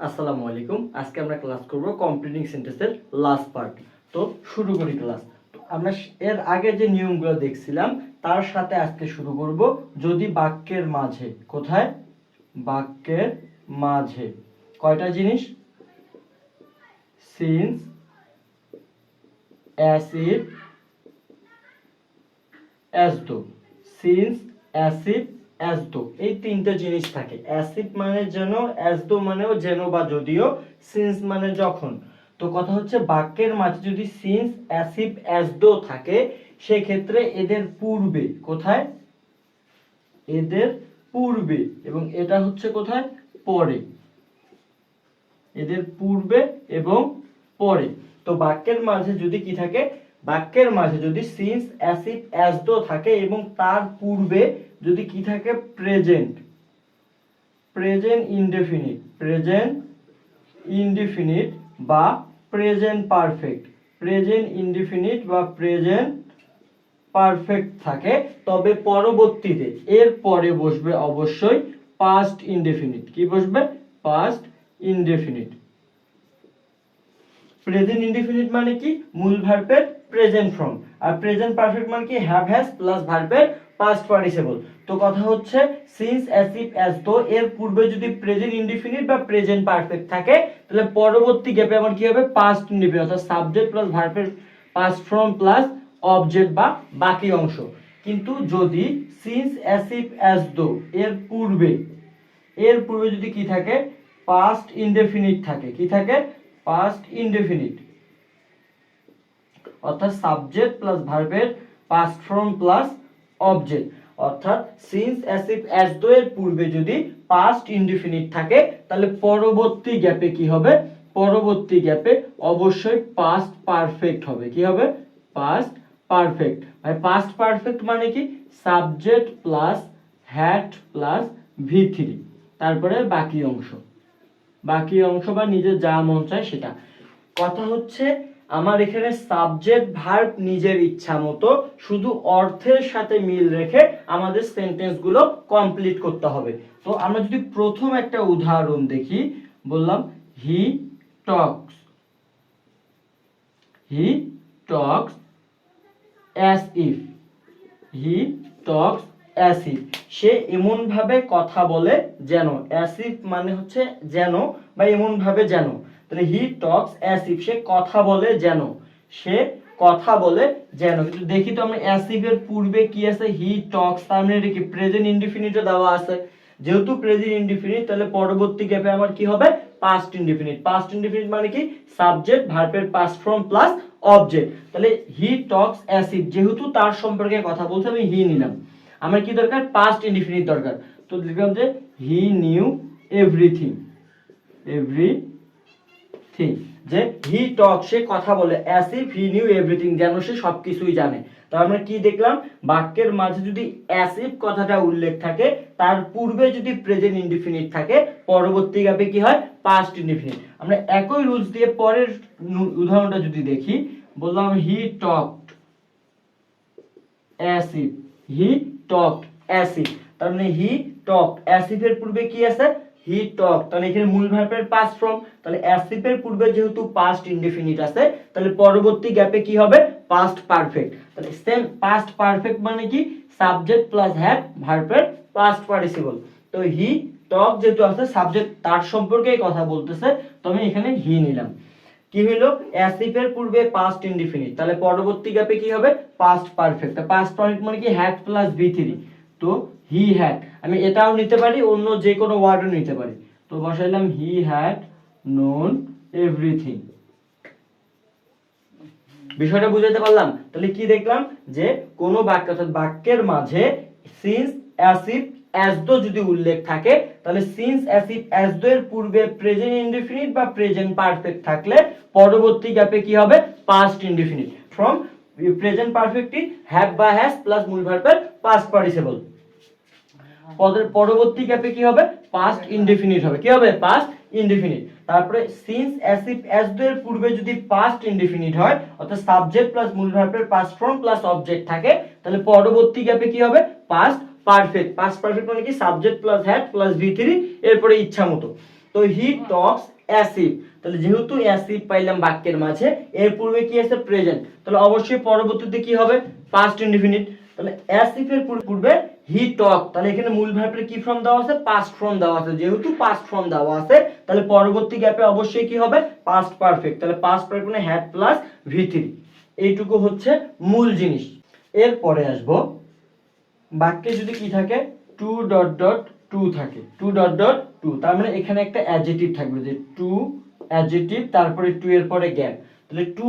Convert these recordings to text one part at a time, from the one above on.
আসসালামু আলাইকুম। আজকে আমরা ক্লাস করব কমপ্লিটিং সেন্টেন্সের লাস্ট পার্ট। তো শুরু করি ক্লাস। আমরা এর আগে যে নিয়মগুলো দেখছিলাম তার সাথে আজকে শুরু করব যদি বাক্যের মাঝে, কোথায়? বাক্যের মাঝে কয়টা জিনিস? সিন্স, অ্যাজ ইফ, অ্যাজ দো। সিন্স, অ্যাজ ইফ, অ্যাজ দো, এই তিনটা জিনিস থাকে। অ্যাজ ইফ মানে যেন, অ্যাজ দো মানেও যেন বা যদিও, সিন্স মানে যখন। তো কথা হচ্ছে বাক্যের মাঝে যদি সিন্স, অ্যাজ ইফ, অ্যাজ দো থাকে সেক্ষেত্রে এদের পূর্বে, কোথায়? এদের পূর্বে, এবং এটা হচ্ছে কোথায়? পরে। এদের পূর্বে এবং পরে। তো বাক্যের মাঝে যদি কি থাকে? বাক্যের মাঝে যদি সিন্স, অ্যাজ ইফ, অ্যাজ দো থাকে এবং তার পূর্বে যদি কি থাকে? Present, present indefinite, present indefinite বা প্রেজেন্ট পারফেক্ট, প্রেজেন্ট ইনডেফিনিট বা প্রেজেন্ট পারফেক্ট থাকে, তবে পরবর্তীতে এর পরে বসবে অবশ্যই পাস্ট ইনডেফিনিট। কি বসবে? Past indefinite. প্রেজেন্ট ইনডেফিনিট মানে কি? মূল ভার্বের প্রেজেন্ট ফর্ম। আর প্রেজেন্ট পারফেক্ট মানে কি? হ্যাভ, হ্যাজ প্লাস ভার্বের পাস্ট পার্টিসিপল। তো কথা হচ্ছে since, as if, as though এর পূর্বে যদি প্রেজেন্ট ইনডেফিনিট বা প্রেজেন্ট পারফেক্ট থাকে তাহলে পরবর্তী গ্যাপে আমার কি হবে? পাস্ট ইনডেফিনিট, অর্থাৎ সাবজেক্ট প্লাস ভার্বের পাস্ট ফর্ম প্লাস অবজেক্ট বা বাকি অংশ। কিন্তু যদি since, as if, as though এর পূর্বে, এর পূর্বে যদি কি থাকে? পাস্ট ইনডেফিনিট থাকে। কি থাকে? পাস্ট ইনডেফিনিট, অর্থাৎ সাবজেক্ট প্লাস ভার্বের পাস্ট ফর্ম প্লাস অবজেক্ট। অর্থাৎ since, as if, as though এর পূর্বে যদি পাস্ট ইনডেফিনিট থাকে তাহলে পরবর্তী গ্যাপে কি হবে? পরবর্তী গ্যাপে অবশ্যই পাস্ট পারফেক্ট হবে। কি হবে? Past perfect. ভাই পাস্ট পারফেক্ট মানে কি? সাবজেক্ট প্লাস হ্যাড প্লাস ভি3, তারপরে বাকি অংশ, বাকি অংশ বা নিজের যা মন চায় সেটা। কথা হচ্ছে আমার এখানে সাবজেক্ট ভার্ব নিজের ইচ্ছা মতো শুধু অর্থের সাথে মিল রেখে আমাদের সেন্টেন্স গুলো কমপ্লিট করতে হবে। তো আমরা যদি প্রথম একটা উদাহরণ দেখি, বললাম he talks, he talks as if, he talks as if, সে এমন ভাবে কথা বলে যেন। অ্যাজ ইফ মানে হচ্ছে যেন বা এমন ভাবে যেন। তাহলে হি টক্স অ্যাজ ইফ, সে কথা বলে যেন, সে কথা বলে যেন। কিন্তু দেখি তো আমরা অ্যাজ ইফ এর পূর্বে কি আছে? হি টক্স, তার মানে এটা কি? প্রেজেন্ট ইনডিফিনিটও দেওয়া আছে। যেহেতু প্রেজেন্ট ইনডিফিনিট তাহলে পরবর্তী গ্যাপে আমার কি হবে? Past indefinite. পাস্ট ইনডিফিনিট মানে কি? সাবজেক্ট ভার্বের পাস্ট ফর্ম প্লাস অবজেক্ট। তাহলে হি টক্স অ্যাজ ইফ, যেহেতু তার সম্পর্কে কথা বলতে আমি হি নিলাম। আমার কি দরকার? পাস্ট ইনডিফিনিট দরকার। তো লিখলাম যে হি নিউ এভরিথিং, এভরিথিং, যে হি টক, সে কথা বলে, as if he knew everything, যেন সে সবকিছুই জানে। তো আমরা কি দেখলাম? বাক্যের মাঝে যদি অ্যাজ ইফ কথাটা উল্লেখ থাকে, তার পূর্বে যদি প্রেজেন্ট ইনডিফিনিট থাকে, পরবর্তী গ্যাপে কি হয়? Past indefinite. আমরা একই রুলস দিয়ে পরের উদাহরণটা যদি দেখি, বললাম হি talked as if, he talked as if, তার মানে হি টকড, অ্যাজ ইফ এর পূর্বে কি আছে? হি টক, তাহলে এখানে মূল ভার্বের পাস্ট ফর্ম। তাহলে অ্যাজ ইফ এর পূর্বে যেহেতু পাস্ট ইনডেফিনিট আছে তাহলে পরবর্তী গ্যাপে কি হবে? Past perfect. তাহলে সেম পাস্ট পারফেক্ট মানে কি? সাবজেক্ট প্লাস হ্যাভ ভার্বের পাস্ট পার্টিসিপল। তো হি টক যেহেতু আছে, সাবজেক্ট তার সম্পর্কেই কথা বলতেছে, তো আমি এখানে হি নিলাম। কি হলো? অ্যাজ ইফ এর পূর্বে পাস্ট ইনডিফিনিট, তাহলে পরবর্তী গ্যাপে কি হবে? Past perfect. পাস্ট পারফেক্ট মানে কি? হ্যাড প্লাস ভি3। তো হি হ্যাড, আমি এটাও নিতে পারি, অন্য যে কোনো ওয়ার্ডও নিতে পারি। তো বসাইলাম হি হ্যাড নোন এভরিথিং। বিষয়টা বুঝাতে পারলাম? তাহলে কি দেখলাম? যে কোনো বাক্য, অর্থাৎ বাক্যের মাঝে সিন্স, অ্যাজ ইফ, অ্যাজ দো যদি উল্লেখ থাকে তাহলে since, as if, as though এর পূর্বে প্রেজেন্ট ইনডিফিনিট বা প্রেজেন্ট পারফেক্ট থাকলে পরবর্তী গ্যাপে কি হবে? Past indefinite. ফ্রম প্রেজেন্ট পারফেক্টই হ্যাভ বা হ্যাজ প্লাস মূল ভার্বের পাস্ট পার্টিসিপল। পদের পরবর্তী গ্যাপে কি হবে? পাস্ট ইনডেফিনিট হবে। কি হবে? Past indefinite. তারপরে since, as if, as though এর পূর্বে যদি পাস্ট ইনডেফিনিট হয়, অর্থাৎ সাবজেক্ট প্লাস মূল ভার্বের পাস্ট ফর্ম প্লাস অবজেক্ট থাকে, তাহলে পরবর্তী গ্যাপে কি হবে? Past perfect. পাস্ট পারফেক্ট মানে কি? সাবজেক্ট প্লাস হ্যাড প্লাস ভি3, এরপরে ইচ্ছা মতো। তো হি টক্স অ্যাসিড, তাহলে যেহেতু অ্যাসিড পাইলাম বাক্যের মাঝে, এর পূর্বে কি আছে প্রেজেন্ট, তাহলে অবশ্যই পরবর্তীতে কি হবে পাস্ট ইনডিফিনিট। তাহলে অ্যাসিড এর পূর্বে হি টক, তাহলে এখানে মূল ভার্বের কি ফর্ম দেওয়া আছে পাস্ট ফর্ম দেওয়া আছে, যেহেতু পাস্ট ফর্ম দেওয়া আছে তাহলে পরবর্তী গ্যাপে অবশ্যই কি হবে পাস্ট পারফেক্ট, তাহলে পাস্ট পারফেক্ট মানে হ্যাড প্লাস ভি3, এইটুকু হচ্ছে মূল জিনিস। এরপরে আসবো বাক্যে যদি কি থাকে টু ডট ডট টু থাকে, টু ডট ডট টু, তার মানে এখানে একটা অ্যাডজেক্টিভ থাকবে যে টু অ্যাডজেক্টিভ, তারপরে টু এর পরে গ্যাপ, তাহলে টু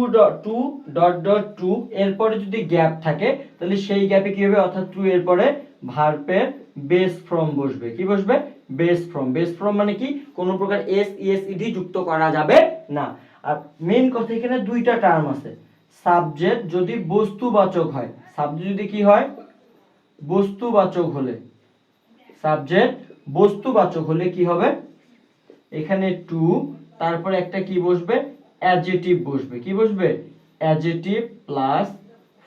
ডট ডট টু এরপরে যদি গ্যাপ থাকে তাহলে সেই গ্যাপে কি হবে, অর্থাৎ টু এর পরে ভার্বের বেস ফর্ম বসবে। কি বসবে বেস ফর্ম। বেস ফর্ম মানে কি কোনো প্রকার এস ইএস ইডি যুক্ত করা যাবে না। আর মেইন কথা এখানে দুইটা টার্ম আছে, সাবজেক্ট যদি বস্তুবাচক হয়, সাবজেক্ট যদি কি হয় বস্তুবাচক হলে, সাবজেক্ট বস্তুবাচক হলে কি হবে এখানে টু, তারপরে একটা কি বসবে অ্যাডজেক্টিভ বসবে। কি বসবে অ্যাডজেক্টিভ প্লাস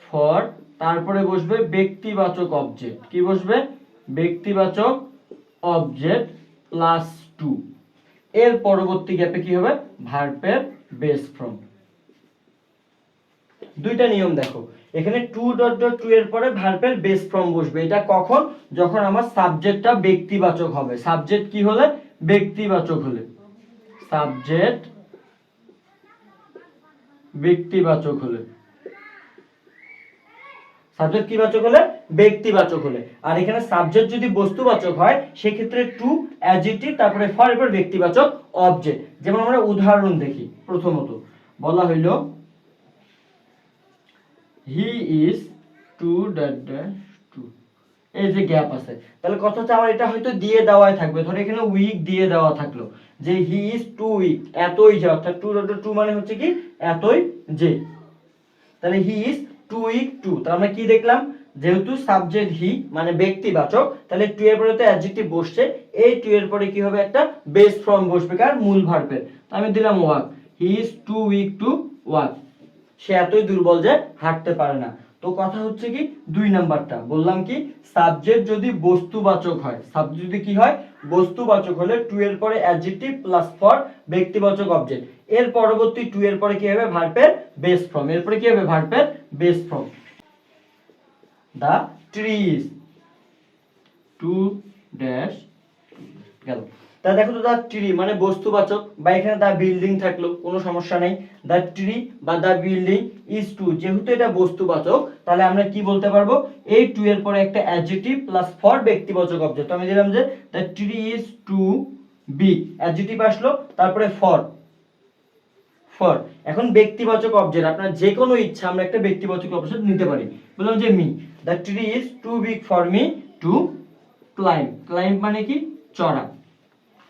ফর, তারপরে বসবে ব্যক্তিবাচক অবজেক্ট। কি বসবে ব্যক্তিবাচক অবজেক্ট প্লাস টু, এর পরবর্তী গ্যাপে কি হবে ভার্বের বেস ফর্ম। দুইটা নিয়ম দেখো, এখানে টু ডট ডট টু এর পরে ভার্বের বেস ফর্ম বসবে, এটা কখন যখন আমার সাবজেক্টটা ব্যক্তিবাচক হবে। সাবজেক্ট কি হলে ব্যক্তিবাচক হলে, সাবজেক্ট ব্যক্তিবাচক হলে, সাবজেক্ট কি বাচক হলে ব্যক্তিবাচক হলে। আর এখানে সাবজেক্ট যদি বস্তুবাচক হয় সেক্ষেত্রে টু অ্যাডজেক্টিভ তারপরে ফর এরপর ব্যক্তিবাচক অবজেক্ট। যেমন আমরা উদাহরণ দেখি, প্রথমত বলা হইল he is too dot dot to, এই যে গ্যাপ আছে, তাহলে কথা হচ্ছে আমার এটা হয়তো দিয়ে দেওয়াই থাকবে, ধরো এখানে উইক দিয়ে দেওয়া থাকলো যে হি ইজ টু উইক, এতই যে, অর্থাৎ টু ডট ডট টু মানে হচ্ছে কি এতই যে, তাহলে he is too weak to, তাহলে আমরা কি দেখলাম যেহেতু সাবজেক্ট হি মানে ব্যক্তিবাচক, তাহলে টু এর পরে তো অ্যাডজেক্টিভ বসছে, এই টু এর পরে কি হবে একটা বেস ফর্ম বসবে কার মূল ভার্বের, আমি দিলাম walk, he is too weak to walk, সে এতই দুর্বল যে হাঁটতে পারে না। তো কথা হচ্ছে কি দুই নাম্বারটা বললাম কি সাবজেক্ট যদি বস্তুবাচক হয়, সাবজেক্ট যদি কি হয় বস্তুবাচক হলে টু এর পরে অ্যাডজেক্টিভ প্লাস ফর ব্যক্তিবাচক অবজেক্ট, এর পরবর্তী টু এর পরে কি হবে ভার্বের বেস ফর্ম, এরপরে কি হবে ভার্বের base form. The tree is too dash গেল, তা দেখো তো দা ট্রি মানে বস্তুবাচক, বা এখানে দা বিল্ডিং থাকলো কোনো সমস্যা নাই, দা ট্রি বা দা বিল্ডিং ইজ টু, যেহেতু এটা বস্তুবাচক তাহলে আমরা কি বলতে পারবো এই টু এর পরে একটা অ্যাডজেক্টিভ প্লাস ফর ব্যক্তিবাচক অবজেক্ট, আমি দিলাম যে the tree is too big, adjective আসলো তারপরে ফর, ফর এখন ব্যক্তিবাচক অবজেক্ট, আপনার যে কোনো ইচ্ছা আমরা একটা ব্যক্তিবাচক অবজেক্ট নিতে পারি, বললাম যে me, the tree is too big for me to climb, climb মানে কি চড়া।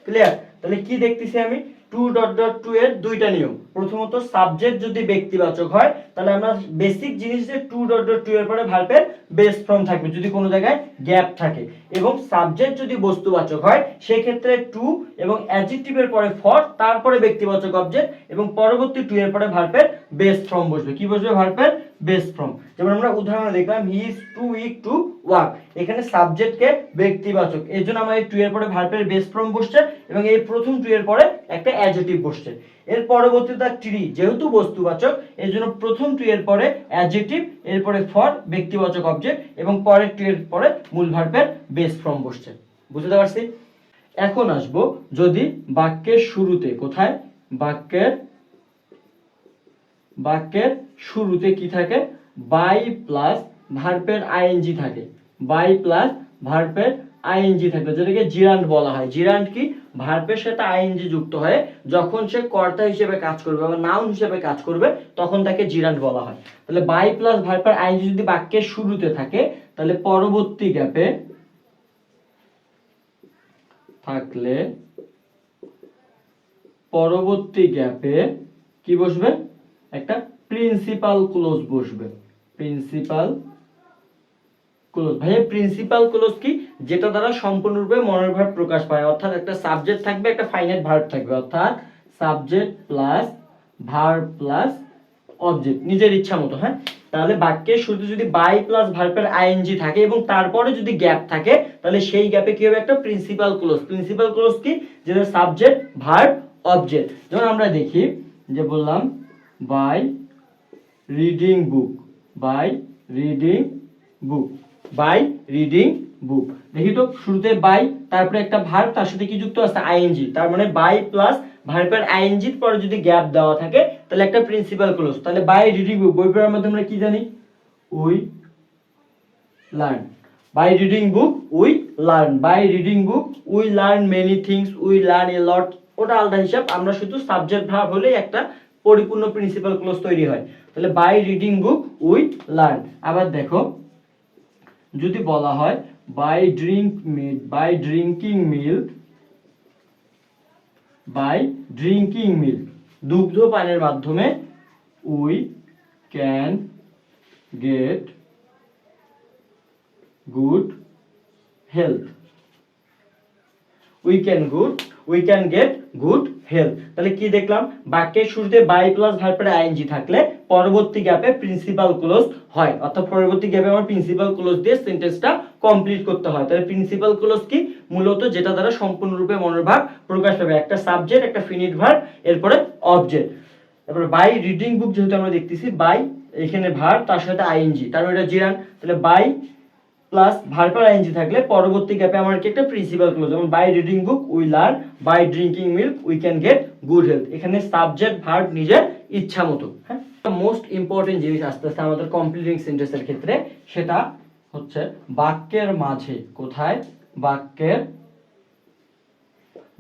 ক্লিয়ার, তাহলে কি দেখতেছি আমি টু ডট ডট টু এর দুইটা নিয়ম, প্রথমত সাবজেক্ট যদি ব্যক্তিবাচক হয় তাহলে আমরা বেসিক জিনিস যে টু ডট ডট টু এর পরে ভার্বের বেস ফর্ম থাকবে যদি কোনো জায়গায় গ্যাপ থাকে, এবং সাবজেক্ট যদি বস্তুবাচক হয় সেই ক্ষেত্রে টু এবং অ্যাডজেক্টিভের পরে ফর তারপরে ব্যক্তিবাচক অবজেক্ট এবং পরবর্তী টু এর পরে ভার্বের বেস ফর্ম বসবে। কি বসবে ভার্বের বেস ফর্ম। যেমন আমরা উদাহরণে দেখলাম he is too weak to walk, এখানে সাবজেক্টকে ব্যক্তিবাচক, এর জন্য আমার এই টু এর পরে ভার্বের বেস ফর্ম বসছে এবং এই প্রথম টু এর পরে একটা অ্যাডজেক্টিভ বসছে। এর পরবর্তীতে ট্রি যেহেতু বস্তুবাচক এর জন্য প্রথম টু এর পরে অ্যাডজেক্টিভ, এরপরে ফর ব্যক্তিবাচক অবজেক্ট এবং পরের টু এর পরে মূল ভার্বের বেস ফর্ম বসছে। বুঝতে পারছি? এখন আসব যদি বাক্যের শুরুতে, কোথায় বাক্যের শুরুতে কি থাকে বাই প্লাস ভার্বের আইএনজি থাকে, বাই প্লাস ভার্বের আইএনজি থাকে, যেটাকে জিরান্ড বলা হয়। জিরান্ড কি ভার্বের সাথে আইএনজি যুক্ত হয়ে যখন সে কর্তা হিসেবে কাজ করবে বা নাউন হিসেবে কাজ করবে তখন তাকে জিরান্ড বলা হয়। তাহলে বাই প্লাস ভার্বের আইএনজি যদি বাক্যের শুরুতে থাকে তাহলে পরবর্তী গ্যাপে থাকলে পরবর্তী গ্যাপে কি বসবে একটা প্রিন্সিপাল ক্লোজ বসবে। প্রিন্সিপাল ক্লোজ, ভাই প্রিন্সিপাল ক্লোজ কি যেটা দ্বারা সম্পূর্ণরূপে মনের ভাব প্রকাশ পায়, অর্থাৎ একটা সাবজেক্ট থাকবে একটা ফাইনাইট ভার্ব থাকবে, অর্থাৎ subject plus verb plus object নিজের ইচ্ছা মতো। হ্যাঁ, তাহলে বাক্যের শুরুতে যদি বাই প্লাস ভার্বের আইএনজি থাকে এবং তারপরে যদি গ্যাপ থাকে তাহলে সেই গ্যাপে কি হবে, একটা প্রিন্সিপাল ক্লোজ। প্রিন্সিপাল ক্লোজ কি, যেটা সাবজেক্ট ভার্ব অবজেক্ট। যেমন আমরা দেখি যে বললাম by reading book, by reading book, by reading book. দেখি তো শুরুতে বাই, তারপরে একটা ভার্ব, তার সাথে কি যুক্ত আছে, আইএনজি। তার মানে বাই প্লাস ভার্বের আইএনজির পরে যদি গ্যাপ দেওয়া থাকে তাহলে একটা প্রিন্সিপাল ক্লোজ। তাহলে বাই রিডিং বুক, বই পড়ার মধ্যে আমরা কি জানি, we learn. By reading book we learn, by reading book we learn many things, we learn a lot, ওটা আলাদা হিসাব। আমরা শুধু সাবজেক্ট ভার্ব হলেই একটা পরিপূর্ণ প্রিন্সিপাল ক্লোজ তৈরি হয়। তাহলে by reading book we learn. আবার দেখো যদি বলা হয় by drinking milk, by drinking milk, দুগ্ধ পানের মাধ্যমে, we can get good health, we can get good health. তাহলে কি দেখলাম, বাক্যের শুরুতে বাই প্লাস ভার্বের আইএনজি থাকলে পরবর্তী গ্যাপে প্রিন্সিপাল ক্লোজ হয়, অর্থাৎ পরবর্তী গ্যাপে আমার প্রিন্সিপাল ক্লোজ দিয়ে সেন্টেন্সটা কমপ্লিট করতে হয়। তাহলে প্রিন্সিপাল ক্লোজ কি, মূলত যেটা দ্বারা সম্পূর্ণরূপে মনোভাব প্রকাশ পাবে, একটা সাবজেক্ট, একটা ফিনিট ভার্ব, এরপরে অবজেক্ট। তারপরে বাই রিডিং বুক, যেহেতু আমরা দেখতেছি বাই এখানে ভার্ব তার সাথে আইএনজি, তার মানে এটা জিরান। তাহলে বাই প্লাস ভার্বের আইএনজি থাকলে পরবর্তী গ্যাপে আমার কি একটা প্রিন্সিপাল ক্লোজ, যেমন by reading book we learn, by drinking milk we can get good health. এখানে সাবজেক্ট ভার্ব নিজের ইচ্ছা মতো। হ্যাঁ, মোস্ট ইম্পর্টেন্ট জিনিস আস্তে আস্তে আমাদের কমপ্লিটিং সেন্টেন্সের ক্ষেত্রে, সেটা হচ্ছে বাক্যের মাঝে, কোথায়, বাক্যের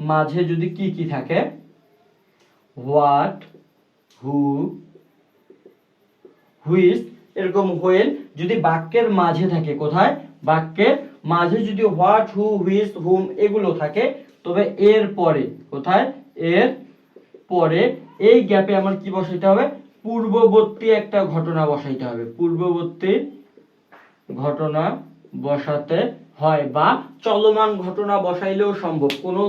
মাঝে যদি কি কি থাকে, হোয়াট, হু, হুইচ, এরকম হোয়েল যদি বাক্যের মাঝে থাকে, কোথায়, বাক্যের মাঝে যদি হোয়াট, হু, হুইচ, হুম এগুলো থাকে, তবে এর পরে, কোথায়, এর পরে এই গ্যাপে আমার কি বসাইতে হবে, পূর্ববর্তী একটা ঘটনা বসাইতে হবে, পূর্ববর্তী ঘটনা বসাতে হয়, বা চলমান ঘটনা বসাইলেও সম্ভব, কোনো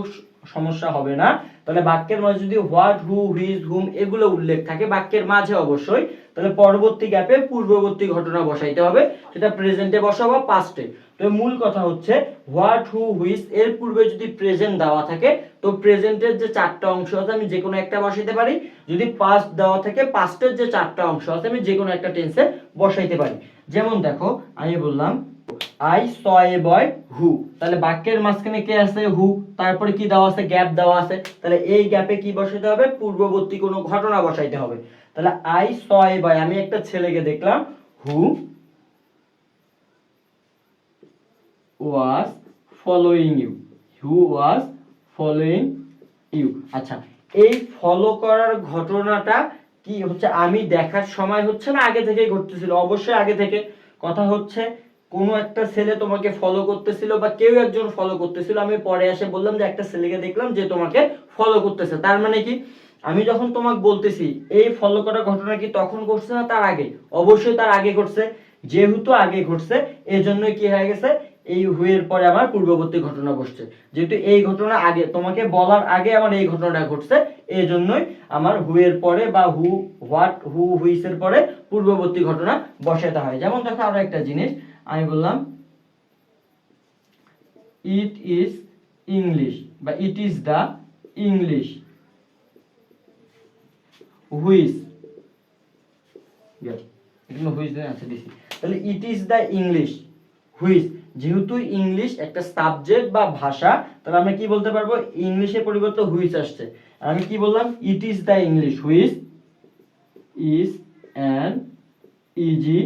সমস্যা হবে না। তাহলে বাক্যের মাঝে যদি হোয়াট, হু, হুইচ, হুম এগুলো উল্লেখ থাকে বাক্যের মাঝে অবশ্যই, তাহলে পরবর্তী গ্যাপে পূর্ববর্তী ঘটনা বসাইতে হবে, সেটা প্রেজেন্টে বসাবো বা পাস্টে। তো মূল কথা হচ্ছে হোয়াট, হু, হুইচ এর পূর্বে যদি প্রেজেন্ট দেওয়া থাকে তো প্রেজেন্টের যে চারটা অংশ আছে আমি যে কোনো একটা বসাইতে পারি, যদি পাস্ট দেওয়া থাকে পাস্টের যে চারটা অংশ আছে আমি যে কোনো একটা টেন্সে বসাইতে পারি। যেমন দেখো আমি বললাম আই স এ বয় হু, তাহলে বাক্যের মাঝখানে কে আছে, হু, তারপরে কি দেওয়া আছে, গ্যাপ দেওয়া আছে, তাহলে এই গ্যাপে কি বসাইতে হবে, পূর্ববর্তী কোনো ঘটনা বসাইতে হবে। তাহলে আই স এ বয়, আমি একটা ছেলেকে দেখলাম, who was following you, who was following you. আচ্ছা, এই ফলো করার ঘটনাটা কি হচ্ছে, আমি দেখার সময় হচ্ছে না আগে থেকেই ঘটতেছিল, অবশ্যই আগে থেকে। কথা হচ্ছে কোনো একটা ছেলে তোমাকে ফলো করতেছিল বা কেউ একজন ফলো করতেছিল, আমি পরে এসে বললাম যে একটা ছেলেকে দেখলাম যে তোমাকে ফলো করতেছে, তার মানে কি আমি যখন তোমাকে বলতেছি এই ফলো করার ঘটনা কি তখন ঘটছে না তার আগে, অবশ্যই তার আগে ঘটছে। যেহেতু আগে ঘটছে এজন্য কি হয়ে গেছে, এই হু এর পরে আমার পূর্ববর্তী ঘটনা ঘটছে, যেহেতু এই ঘটনা আগে তোমাকে বলার আগে আমার এই ঘটনাটা ঘটছে, এই জন্যই আমার হু এর পরে বা হু, হোয়াট, হু, হুইচ এর পরে পূর্ববর্তী ঘটনা বসাতে হয়। যেমন দেখো আরো একটা জিনিস, আমি বললাম ইট ইজ ইংলিশ বা it is the English which, এখানে হুইচ দেন আছে দিছি, তাহলে it is the English which, যেহেতু ইংলিশ একটা সাবজেক্ট বা ভাষা, তাহলে আমরা কি বলতে পারবো, ইংলিশের পরিবর্তে হুইচ আসছে, আমি কি বললাম, it is the English which is an easy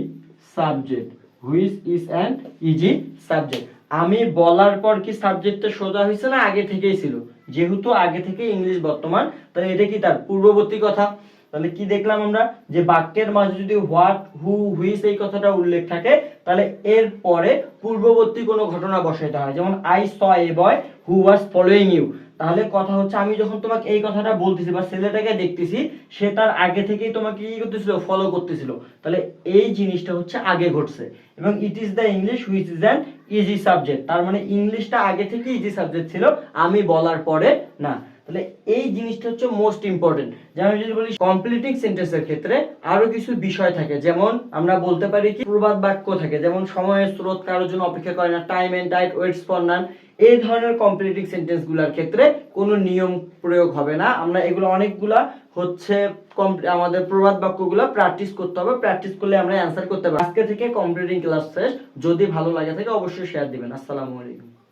subject, which is an easy subject. আমি বলার পর কি সাবজেক্টটা সোজা হয়েছে না আগে থেকেই ছিল, যেহেতু আগে থেকে ইংলিশ বর্তমান, তাহলে এটা কি তার পূর্ববর্তী কথা। তাহলে কি দেখলাম আমরা, যে বাক্যের মাঝে যদি হোয়াট, হু, হুইচ এই কথাটা উল্লেখ থাকে তাহলে এর পরে পূর্ববর্তী কোনো ঘটনা বসাইতে হয়। যেমন I saw a boy who was following you, তাহলে কথা হচ্ছে আমি যখন তোমাকে এই কথাটা বলতেছি বা ছেলেটাকে দেখতেছি সে তার আগে থেকেই তোমাকে কি করতেছিল, ফলো করতেছিল, তাহলে এই জিনিসটা হচ্ছে আগে ঘটছে। এবং it is the English which is an easy subject, তার মানে ইংলিশটা আগে থেকে ইজি সাবজেক্ট ছিল, আমি বলার পরে না। তাহলে এই জিনিসটা হচ্ছে মোস্ট ইম্পর্টেন্ট। যেমন যদি বলি কমপ্লিটিং সেন্টেন্সের ক্ষেত্রে আরো কিছু বিষয় থাকে, যেমন আমরা বলতে পারি কি প্রবাদ বাক্য থাকে, যেমন সময়ের স্রোত কারোর জন্য অপেক্ষা করে না, time and tide waits for none. এই ধরনের কমপ্লিটিং সেন্টেন্স গুলার ক্ষেত্রে কোনো নিয়ম প্রয়োগ হবে না। আমরা এগুলো অনেকগুলা হচ্ছে আমাদের প্রবাদ বাক্যগুলো প্র্যাকটিস করতে হবে, প্র্যাকটিস করলে আমরা অ্যান্সার করতে পারবো। আজকে থেকে কমপ্লিটিং ক্লাস শেষ। যদি ভালো লাগে থাকে অবশ্যই শেয়ার দিবেন। আসসালামু আলাইকুম।